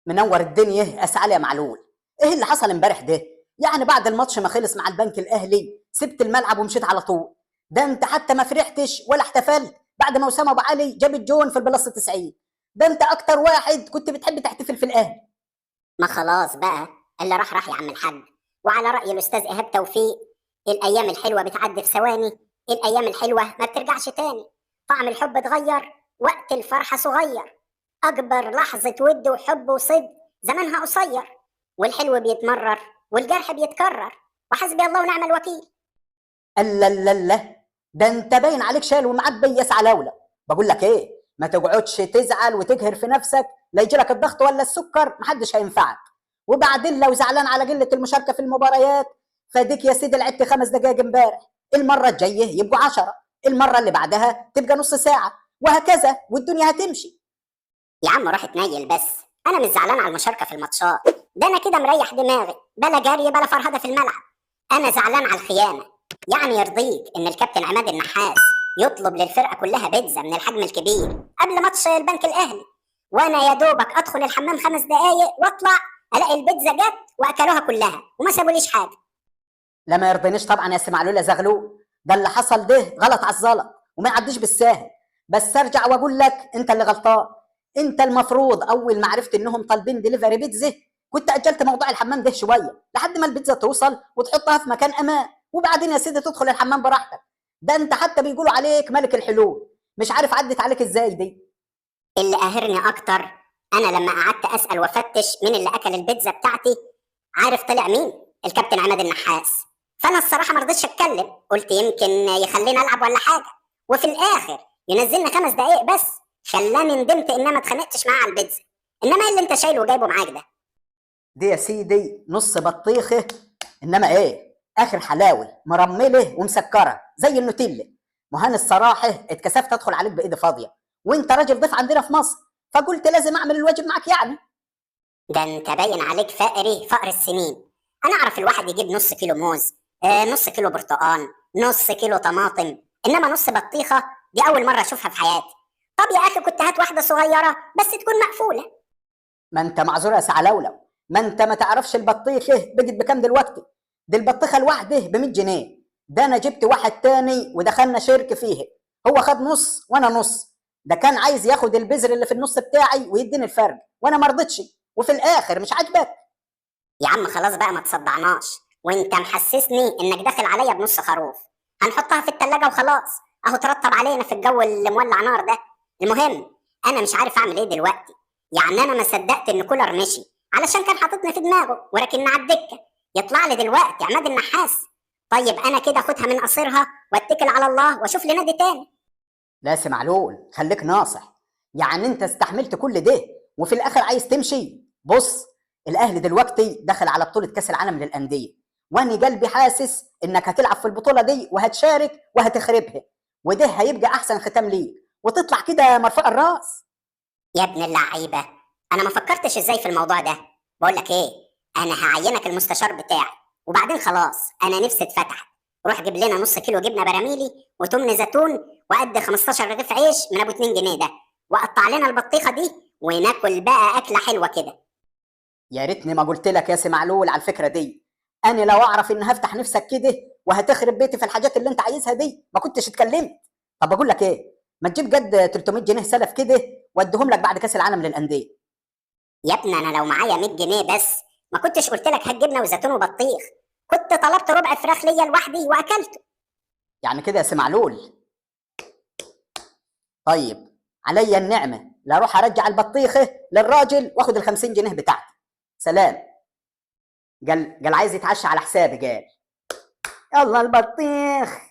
منور الدنيا اسعال يا معلول. ايه اللي حصل امبارح ده؟ يعني بعد الماتش ما خلص مع البنك الاهلي سبت الملعب ومشيت على طول. ده انت حتى ما فرحتش ولا احتفلت بعد ما اسامه ابو علي جاب الجون في البلس 90. ده انت اكتر واحد كنت بتحب تحتفل في الاهلي. ما خلاص بقى، اللي راح راح يا عم الحاج. وعلى رأي الأستاذ إيهاب توفيق، الأيام الحلوة بتعدي في ثواني، الأيام الحلوة ما بترجعش تاني. طعم الحب اتغير، وقت الفرحة صغير، أكبر لحظة ود وحب وصدق زمنها قصير، والحلو بيتمرر والجرح بيتكرر، وحسبي الله ونعم الوكيل. الا لا لا، ده انت باين عليك شايل ومعبي يسعى لولا. بقول لك ايه، ما تقعدش تزعل وتجهر في نفسك، لا يجي لك الضغط ولا السكر محدش هينفعك. وبعدين لو زعلان على قله المشاركه في المباريات، فديك يا سيدي لعبت 5 دقائق امبارح، المره الجايه يبقوا 10، المره اللي بعدها تبقى نص ساعه، وهكذا والدنيا هتمشي. يا عم روح اتنيل بس، أنا مش زعلان على المشاركة في الماتشات، ده أنا كده مريح دماغي، بلا جري بلا فرهدة في الملعب. أنا زعلان على الخيانة. يعني يرضيك إن الكابتن عماد النحاس يطلب للفرقة كلها بيتزا من الحجم الكبير قبل ماتش البنك الأهلي، وأنا يا دوبك أدخل الحمام 5 دقايق وأطلع ألاقي البيتزا جت وأكلوها كلها وما سابوليش حاجة. لا ما يرضينيش طبعا يا سي معلول يا زغلول، ده اللي حصل ده غلط على الزلط وما يعديش بالساهل. بس ارجع واقول لك انت اللي غلطان. انت المفروض اول ما عرفت انهم طالبين دليفري بيتزا كنت اجلت موضوع الحمام ده شويه لحد ما البيتزا توصل وتحطها في مكان امان، وبعدين يا سيدي تدخل الحمام براحتك. ده انت حتى بيقولوا عليك ملك الحلول، مش عارف عدت عليك ازاي دي. اللي قاهرني أكتر، أنا لما قعدت أسأل وأفتش مين اللي أكل البيتزا بتاعتي، عارف طلع مين؟ الكابتن عماد النحاس. فأنا الصراحة مرضتش أتكلم، قلت يمكن يخليني ألعب ولا حاجة، وفي الآخر ينزلنا 5 دقايق بس، خلاني ندمت إن أنا ما اتخانقتش معاه على البيتزا. إنما إيه اللي أنت شايله وجايبه معاك ده؟ دي يا سيدي نص بطيخه، انما ايه اخر حلاوه مرمله ومسكره زي النوتيلا. مهان الصراحه اتكسفت ادخل عليك بايدي فاضيه، وانت راجل ضيف عندنا في مصر، فقلت لازم اعمل الواجب معك يعني. ده أنت باين عليك فقري فقر السنين. أنا أعرف الواحد يجيب نص كيلو موز، نص كيلو برتقان، نص كيلو طماطم، إنما نص بطيخة دي أول مرة أشوفها في حياتي. طب يا أخي كنت هات واحدة صغيرة بس تكون مقفولة. ما انت معذور يا سعلولو، ما انت ما تعرفش البطيخه بقت بكام دلوقتي. دي البطيخه الواحده ب 100 جنيه. ده انا جبت واحد تاني ودخلنا شرك فيه، هو خد نص وانا نص. ده كان عايز ياخد البذر اللي في النص بتاعي ويديني الفرق، وانا ما رضيتش، وفي الاخر مش عاجبك. يا عم خلاص بقى ما تصدعناش، وانت محسسني انك داخل عليا بنص خروف. هنحطها في التلاجة وخلاص، اهو ترتب علينا في الجو اللي مولع نار ده. المهم انا مش عارف اعمل ايه دلوقتي. يعني انا ما صدقت ان كولر مشي علشان كان حاططني في دماغه وركننا على الدكه، يطلع لي دلوقتي عماد النحاس. طيب انا كده اخدها من قصيرها واتكل على الله واشوف لي نادي تاني. لا سي معلول خليك ناصح، يعني انت استحملت كل ده وفي الاخر عايز تمشي؟ بص، الاهلي دلوقتي دخل على بطوله كاس العالم للانديه، وانا قلبي حاسس انك هتلعب في البطوله دي وهتشارك وهتخربها، وده هيبقى احسن ختام ليك وتطلع كده مرفوع الراس. يا ابن اللعيبه، انا ما فكرتش ازاي في الموضوع ده. بقول لك ايه، انا هعينك المستشار بتاعي، وبعدين خلاص انا نفسي اتفتحت. روح جيب لنا نص كيلو جبنه براميلي وتمن زيتون وقد 15 رغيف عيش من ابو 2 جنيه ده، وقطع لنا البطيخه دي وناكل بقى اكله حلوه كده. يا ريتني ما قلت لك يا سي معلول على الفكره دي. انا لو اعرف ان هفتح نفسك كده وهتخرب بيتي في الحاجات اللي انت عايزها دي ما كنتش اتكلمت. طب اقول لك ايه، ما تجيب قد 300 جنيه سلف كده واديهم لك بعد كاس العالم للانديه. يا ابني انا لو معايا 100 جنيه بس ما كنتش قلت لك هات جبنه وزيتون وبطيخ، كنت طلبت ربع فراخ ليا لوحدي واكلته. يعني كده يا سي معلول؟ طيب عليا النعمه لا اروح ارجع البطيخه للراجل واخد ال 50 جنيه بتاعتي. سلام. قال عايز يتعشى على حسابي، قال يلا البطيخ.